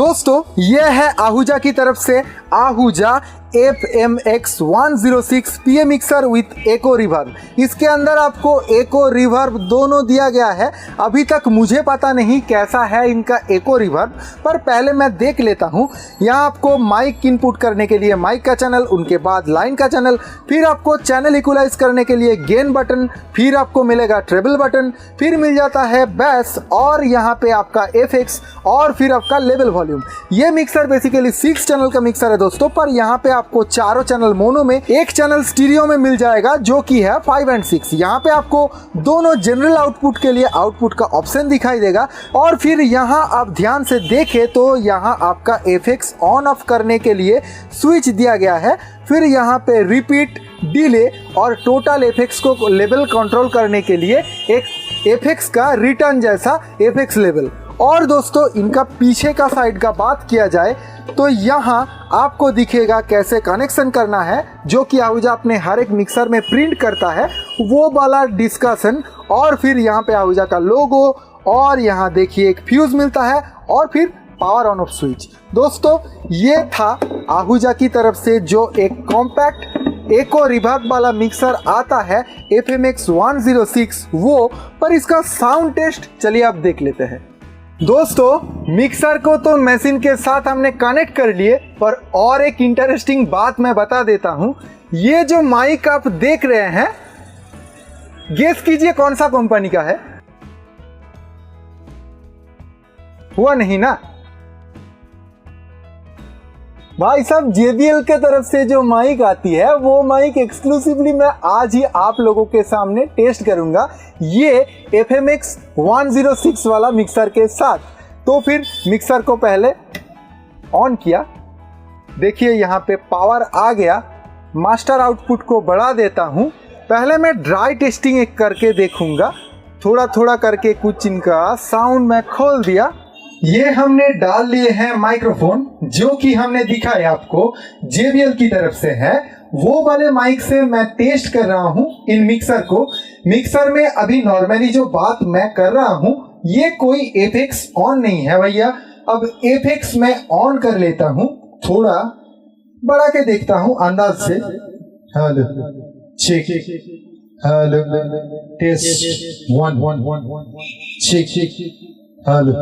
दोस्तों ये है आहूजा की तरफ से Ahuja FMX 106 PM mixer with echo reverb. इसके अंदर आपको एको रिवर्ब दोनों दिया गया है। अभी तक मुझे पता नहीं कैसा है इनका एको रिवर्ब, पर पहले मैं देख लेता हूँ। यहाँ आपको माइक इनपुट करने के लिए माइक का चैनल, उनके बाद लाइन का चैनल, फिर आपको चैनल इक्वलाइज करने के लिए गेन बटन, फिर आपको मिलेगा ट्रेबल बटन, फिर मिल जाता है बैस और यहाँ पे आपका FX और फिर आपका लेवल वॉल्यूम। ये मिक्सर बेसिकली 6 चैनल का मिक्सर है दोस्तों, पर यहाँ पे आपको चारों चैनल मोनो में, एक चैनल स्टीरियो में मिल जाएगा जो कि है 5 और 6। यहाँ पे आपको दोनों जनरल आउटपुट के लिए आउटपुट का ऑप्शन दिखाई देगा और फिर यहाँ आप ध्यान से देखें तो यहाँ आपका FX ऑन ऑफ करने के लिए स्विच दिया गया है। फिर यहाँ पे रिपीट, डिले और टोटल FX को लेवल कंट्रोल करने के लिए एक FX का रिटर्न जैसा FX लेवल। और दोस्तों इनका पीछे का साइड का बात किया जाए तो यहाँ आपको दिखेगा कैसे कनेक्शन करना है, जो कि आहूजा अपने हर एक मिक्सर में प्रिंट करता है, वो वाला डिस्कशन। और फिर यहाँ पे आहूजा का लोगो और यहाँ देखिए एक फ्यूज मिलता है और फिर पावर ऑन ऑफ स्विच। दोस्तों ये था आहूजा की तरफ से जो एक कॉम्पैक्ट एको रिवर्ब वाला मिक्सर आता है FMX 106 वो, पर इसका साउंड टेस्ट चलिए आप देख लेते हैं। दोस्तों मिक्सर को तो मशीन के साथ हमने कनेक्ट कर लिए, पर और एक इंटरेस्टिंग बात मैं बता देता हूं। ये जो माइक आप देख रहे हैं, गेस कीजिए कौन सा कंपनी का है? हुआ नहीं ना भाई साहब। JBL के तरफ से जो माइक आती है वो माइक एक्सक्लूसिवली मैं आज ही आप लोगों के सामने टेस्ट करूंगा, ये FMX 106 वाला मिक्सर के साथ। तो फिर मिक्सर को पहले ऑन किया, देखिए यहाँ पे पावर आ गया। मास्टर आउटपुट को बढ़ा देता हूँ। पहले मैं ड्राई टेस्टिंग एक करके देखूंगा, थोड़ा थोड़ा करके कुछ इनका साउंड मैं खोल दिया। ये हमने डाल लिए हैं माइक्रोफोन, जो कि हमने दिखाया आपको JBL की तरफ से है। वो वाले माइक से मैं टेस्ट कर रहा हूं इन मिक्सर को। मिक्सर में अभी नॉर्मली जो बात मैं कर रहा हूं, ये कोई FX ऑन नहीं है भैया। अब FX मैं ऑन कर लेता हूं, थोड़ा बढ़ा के देखता हूं अंदाज से। Hello check, hello test 1 1 1 check, hello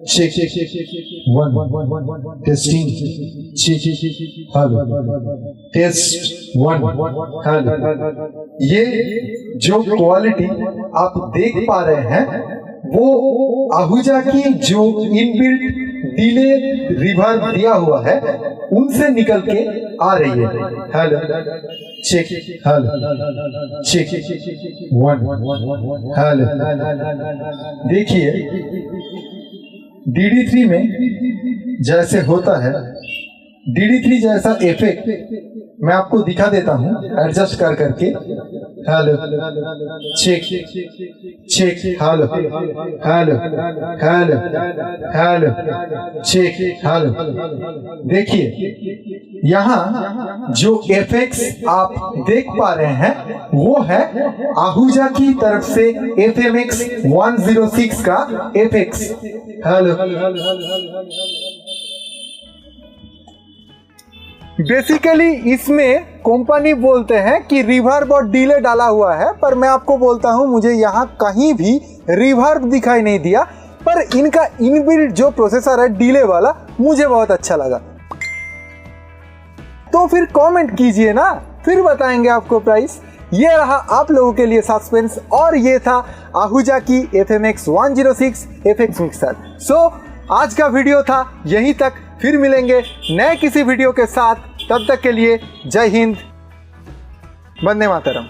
check 1 testing, check hello test 1 hello. ये जो क्वालिटी आप देख पा रहे हैं वो आहूजा की जो इनबिल्ट डिले रिवर्ब दिया हुआ है उनसे निकल के आ रही है। Hello check, hello check 1 hello. देखिए DD3 में जैसे होता है, DD3 जैसा इफेक्ट मैं आपको दिखा देता हूं एडजस्ट कर करके। Hello check check, hello hello hello hello check, hello. देखिए यहाँ जो FX आप देख पा रहे हैं वो है आहूजा की तरफ से FMX 106 का FX। हेलो बेसिकली इसमें कंपनी बोलते हैं कि रिवर्ब और डिले डाला हुआ है, पर मैं आपको बोलता हूं मुझे यहाँ कहीं भी रिवर्ब दिखाई नहीं दिया। पर इनका इनबिल्ट जो प्रोसेसर है डिले वाला, मुझे बहुत अच्छा लगा। तो फिर कमेंट कीजिए ना, फिर बताएंगे आपको प्राइस। ये रहा आप लोगों के लिए सस्पेंस, और ये था आहूजा की FMX 106 FX मिक्सर। सो आज का वीडियो था यहीं तक, फिर मिलेंगे नए किसी वीडियो के साथ। तब तक के लिए जय हिंद, वंदे मातरम।